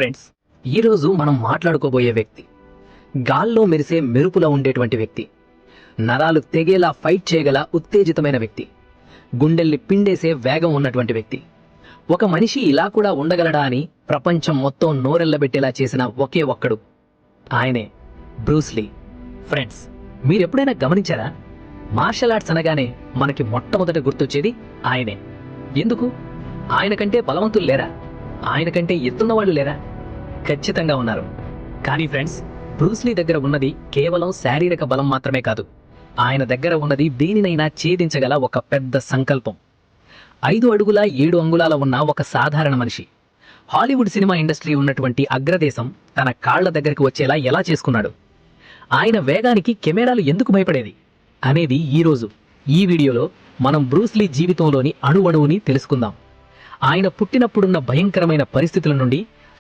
Friends, ఈరోజు మనం మాట్లాడుకోబోయే వ్యక్తి గాల్లో మెరిసే మెరుపులా ఉండేటువంటి వ్యక్తి, నరాలు తెగేలా ఫైట్ చేయగల ఉత్తేజితమైన వ్యక్తి, గుండెల్ని పిండేసే వేగం ఉన్నటువంటి వ్యక్తి. ఒక మనిషి ఇలా కూడా ఉండగలడా అని ప్రపంచం మొత్తం నోరెళ్లబెట్టేలా చేసిన ఒకే ఒక్కడు, ఆయనే బ్రూస్ లీ. ఫ్రెండ్స్, మీరెప్పుడైనా గమనించారా? మార్షల్ ఆర్ట్స్ అనగానే మనకి మొట్టమొదట గుర్తొచ్చేది ఆయనే. ఎందుకు? ఆయన కంటే బలవంతులు లేరా? ఆయన కంటే ఎత్తున్న వాళ్ళు లేరా? ఖచ్చితంగా ఉన్నారు. కానీ ఫ్రెండ్స్, బ్రూస్ లీ దగ్గర ఉన్నది కేవలం శారీరక బలం మాత్రమే కాదు. ఆయన దగ్గర ఉన్నది దేనినైనా ఛేదించగల ఒక పెద్ద సంకల్పం. 5 అడుగుల 7 అంగుళాల ఉన్న ఒక సాధారణ మనిషి హాలీవుడ్ సినిమా ఇండస్ట్రీ ఉన్నటువంటి అగ్రదేశం తన కాళ్ల దగ్గరికి వచ్చేలా ఎలా చేసుకున్నాడు? ఆయన వేగానికి కెమెరాలు ఎందుకు భయపడేది అనేది ఈరోజు ఈ వీడియోలో మనం బ్రూస్ లీ జీవితంలోని అణువణువుని తెలుసుకుందాం. ఆయన పుట్టినప్పుడున్న భయంకరమైన పరిస్థితుల నుండి